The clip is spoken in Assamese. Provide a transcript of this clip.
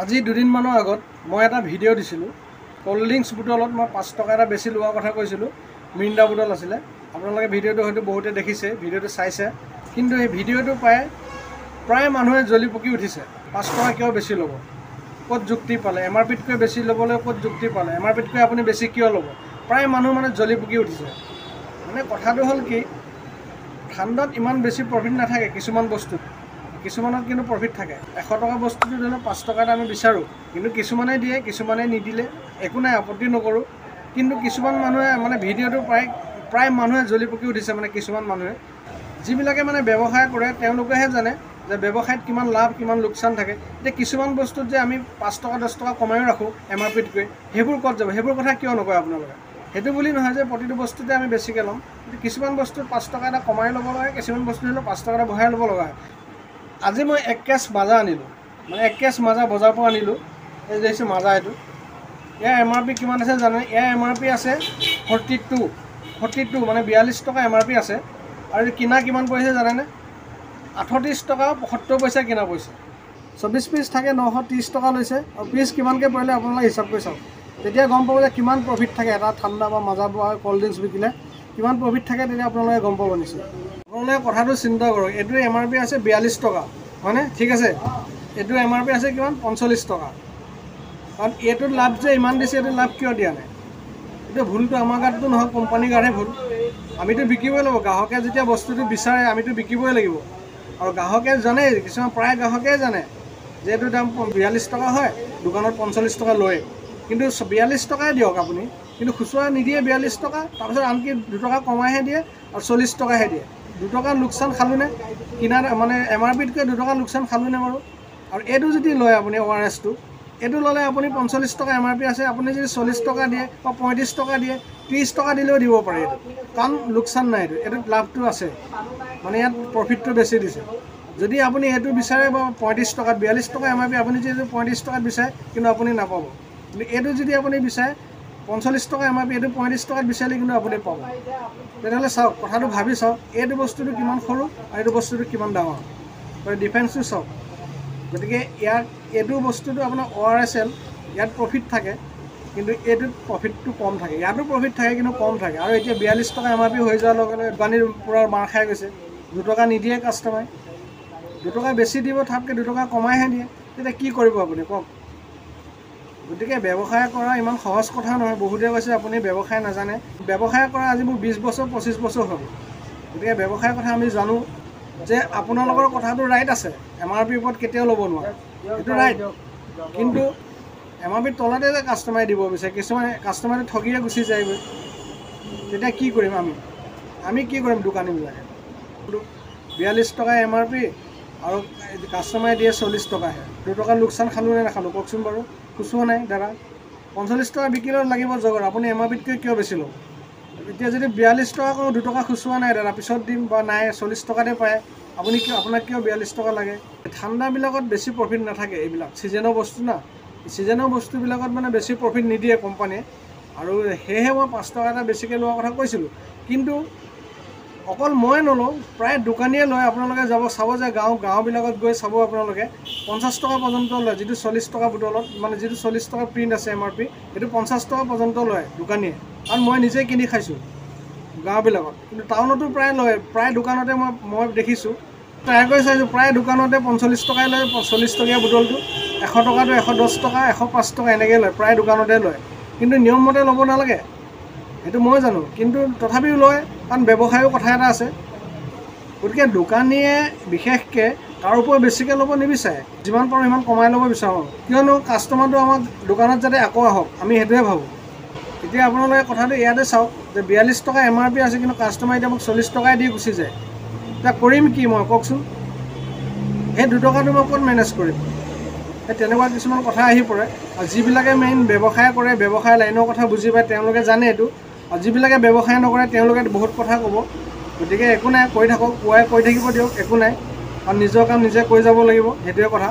আজি দুদিনমানৰ আগত মই এটা ভিডিঅ' দিছিলোঁ। কোল্ড ড্ৰিংকছ বুটলত মই 5 টকা এটা বেছি লোৱাৰ কথা কৈছিলোঁ। মিৰিণ্ডা বুটল আছিলে। আপোনালোকে ভিডিঅ'টো হয়তো বহুতে দেখিছে, ভিডিঅ'টো চাইছে। কিন্তু এই ভিডিঅ'টো প্ৰায় মানুহে জ্বলি পকি উঠিছে। 5 টকা কিয় বেছি ল'ব? ক'ত যুক্তি পালে? MRPতকৈ বেছি ল'বলৈ ক'ত যুক্তি পালে? MRPতকৈ আপুনি বেছি কিয় ল'ব? প্ৰায় মানুহ জ্বলি পকি উঠিছে। কথাটো হ'ল কি, ঠাণ্ডাত ইমান বেছি প্ৰফিট নাথাকে কিছুমান বস্তুত, কিছুমানত কিন্তু প্ৰফিট থাকে। 100 টকা বস্তুটো ধৰি লওক 5 টকাত আমি বিচাৰোঁ, কিন্তু কিছুমানে দিয়ে, কিছুমানে নিদিলে একো নাই, আপত্তি নকৰোঁ। কিন্তু কিছুমান মানুহে ভিডিঅ'টো প্ৰায় মানুহে জ্বলি পকি উঠিছে। কিছুমান মানুহে যিবিলাকে ব্যৱসায় কৰে তেওঁলোকেহে জানে যে ব্যৱসায়ত কিমান লাভ কিমান লোকচান থাকে। এতিয়া কিছুমান বস্তুত যে আমি 5 টকা 10 টকা কমায়ো ৰাখোঁ MRPতকৈ, সেইবোৰ ক'ত যাব? সেইবোৰ কথা কিয় নকয় আপোনালোকে? সেইটো বুলি নহয় যে প্ৰতিটো বস্তুতে আমি বেছিকৈ ল'ম, কিন্তু কিছুমান বস্তুত 5 টকা এটা কমাই ল'ব লাগে, কিছুমান বস্তু ধৰি লওক 5 টকা এটা বঢ়াই ল'ব লগা হয়। আজি মই 1 কেছ মাজা আনিলোঁ, 1 কেছ মাজা বজাৰৰ পৰা আনিলোঁ। এই যে মাজা, এইটো ইয়াৰ MRP কিমান আছে জানে? ইয়াৰ MRP আছে 42 42 টকা MRP আছে। আৰু কিনা কিমান পৰিছে জানেনে? 38 টকা 75 পইচা কিনা পৰিছে। 24 পিচ থাকে, 930 টকা লৈছে। আৰু পিচ কিমানকৈ পৰিলে আপোনালোকে হিচাপ কৰি চাওক, তেতিয়া গম পাব যে কিমান প্ৰফিট থাকে। এটা ঠাণ্ডা বা মাজা বা ক'ল্ড ড্ৰিংকছ বিকিলে কিমান প্ৰফিট থাকে, তেতিয়া আপোনালোকে গম পাব নিশ্চয়। আপোনালোকে কথাটো চিন্তা কৰক, এইটো MRP আছে 42 টকা, হয়নে? ঠিক আছে, এইটো MRP আছে কিমান? 45 টকা। কাৰণ এইটোত লাভ যে ইমান দিছে, এইটো লাভ কিয় দিয়া নাই? এইটো ভুলটো আমাৰ গাততো নহয়, কোম্পানীৰ গাতহে ভুল। আমিতো বিকিবই লাগিব। গ্ৰাহকে যেতিয়া বস্তুটো বিচাৰে আমিতো বিকিবই লাগিব। আৰু গ্ৰাহকে জানেই, কিছুমান প্ৰায় গ্ৰাহকেই জানে যে এইটো দাম 42 টকা হয়, দোকানত 45 টকা লয়। কিন্তু 42 টকাই দিয়ক আপুনি, কিন্তু খুচুৰা নিদিয়ে 42 টকা। তাৰপিছত আনকি 2 টকা কমাইহে দিয়ে আৰু 40 টকাহে দিয়ে। 2 টকা লোকচান খালোঁনে? কিনাত MRPতকৈ 2 টকা লোকচান খালোঁনে বাৰু? আৰু এইটো যদি লয় আপুনি ORSটো, এইটো ল'লে আপুনি 45 টকা MRP আছে, আপুনি যদি 40 টকা দিয়ে বা 35 টকা দিয়ে, 30 টকা দিলেও দিব পাৰে। এইটো কাৰণ লোকচান নাই, এইটোত লাভটো আছে। ইয়াত প্ৰফিটটো বেছি দিছে। যদি আপুনি এইটো বিচাৰে বা 35 টকাত 42 টকা MRP, আপুনি যদি 35 টকাত বিচাৰে কিন্তু আপুনি নাপাব। কিন্তু এইটো যদি আপুনি বিচাৰে 45 টকা MRP, এইটো 35 টকাত বিচাৰিলে কিন্তু আপুনি পাব। তেতিয়াহ'লে চাওক, কথাটো ভাবি চাওক, এইটো বস্তুটো কিমান সৰু আৰু এইটো বস্তুটো কিমান ডাঙৰ, ডিফাৰেঞ্চটো চাওক। গতিকে এইটো বস্তুটো আপোনাৰ ORSL, ইয়াত প্ৰফিট থাকে, কিন্তু এইটোত প্ৰফিটটো কম থাকে। ইয়াতো প্ৰফিট থাকে কিন্তু কম থাকে। আৰু এতিয়া 42 টকা MRP হৈ যোৱাৰ লগে লগে দোকানীৰ পূৰা মাৰ খাই গৈছে। 2 টকা নিদিয়ে কাষ্টমাৰে, 2 টকা বেছি দিব, থাপকৈ 2 টকা কমাইহে দিয়ে। তেতিয়া কি কৰিব আপুনি কওক? গতিকে ব্যৱসায় কৰা ইমান সহজ কথা নহয়। বহুতে কৈছে আপুনি ব্যৱসায় নাজানে। ব্যৱসায় কৰা আজি মোৰ 20 বছৰ 25 বছৰ হ'ল। গতিকে ব্যৱসায়ৰ কথা আমি জানো যে আপোনালোকৰ কথাটো ৰাইট আছে, MRP ওপৰত কেতিয়াও ল'ব নোৱাৰে, এইটো ৰাইট। কিন্তু MRP তলতে যে কাষ্টমাৰে দিব বিচাৰে, কিছুমানে কাষ্টমাৰে ঠগিয়ে গুচি যায়গৈ। তেতিয়া কি কৰিম আমি কি কৰিম? দোকানীবিলাকে 42 টকা MRP আৰু কাষ্টমাৰে দিয়ে 40 টকাহে। 2 টকা লোকচান খালোঁ নে নাখালোঁ কওকচোন বাৰু? খুচুৰা নাই দাদা। 45 টকা বিকিলেও লাগিব জগৰ, আপুনি MRPতকৈ কিয় বেছি ল'ব? এতিয়া যদি 42 টকা কওঁ, 2 টকা খুচুৰা নাই দাদা, পিছত দিম বা নাই 40 টকাতে পায়, আপোনাক কিয় 42 টকা লাগে? ঠাণ্ডাবিলাকত বেছি প্ৰফিট নাথাকে। এইবিলাক ছিজনৰ বস্তু না, ছিজনৰ বস্তুবিলাকত বেছি প্ৰফিট নিদিয়ে কোম্পানীয়ে। আৰু সেয়েহে মই 5 টকা এটা বেছিকৈ লোৱাৰ কথা কৈছিলোঁ। কিন্তু অকল মই নলওঁ, প্ৰায় দোকানীয়ে লয়। আপোনালোকে চাব যে গাঁওবিলাকত গৈ চাব, আপোনালোকে 50 টকা পৰ্যন্ত লয়। যিটো 40 টকা বুটলত, যিটো 40 টকা প্ৰিণ্ট আছে MRP, সেইটো 50 টকা পৰ্যন্ত লয় দোকানীয়ে। কাৰণ মই নিজে কিনি খাইছোঁ গাঁওবিলাকত। কিন্তু টাউনতো প্ৰায় লয়, প্ৰায় দোকানতে মই দেখিছোঁ, ট্ৰাই কৰি চাইছোঁ, প্ৰায় দোকানতে 45 টকাই লয় 40 টকীয়া বুটলটো। 100 টকাটো 110 টকা 105 টকা এনেকৈ লয়, প্ৰায় দোকানতে লয়। কিন্তু নিয়মমতে ল'ব নালাগে, সেইটো মই জানো, কিন্তু তথাপিও লয়, কাৰণ ব্যৱসায়ৰ কথা এটা আছে। গতিকে দোকানীয়ে বিশেষকৈ তাৰ ওপৰত বেছিকৈ ল'ব নিবিচাৰে। যিমান পাৰোঁ সিমান কমাই ল'ব বিচাৰোঁ, কিয়নো কাষ্টমাৰটো আমাক দোকানত যাতে আকৌ আহক, আমি সেইটোৱে ভাবোঁ। এতিয়া আপোনালোকে কথাটো ইয়াতে চাওক যে 42 টকা MRP আছে, কিন্তু কাষ্টমাৰে এতিয়া মোক 40 টকাই দি গুচি যায়। এতিয়া কৰিম কি মই কওকচোন? সেই 2 টকাটো মই ক'ত মেনেজ কৰিম? সেই তেনেকুৱা কিছুমান কথা আহি পৰে। আৰু যিবিলাকে মেইন ব্যৱসায় কৰে, ব্যৱসায় লাইনৰ কথা বুজি পায়, তেওঁলোকে জানে এইটো। আৰু যিবিলাকে ব্যৱসায় নকৰে তেওঁলোকে বহুত কথা ক'ব। গতিকে একো নাই, কৰি থাকক, পুৱাই কৰি থাকিব দিয়ক, একো নাই। আৰু নিজৰ কাম নিজে কৰি যাব লাগিব, সেইটোৱে কথা।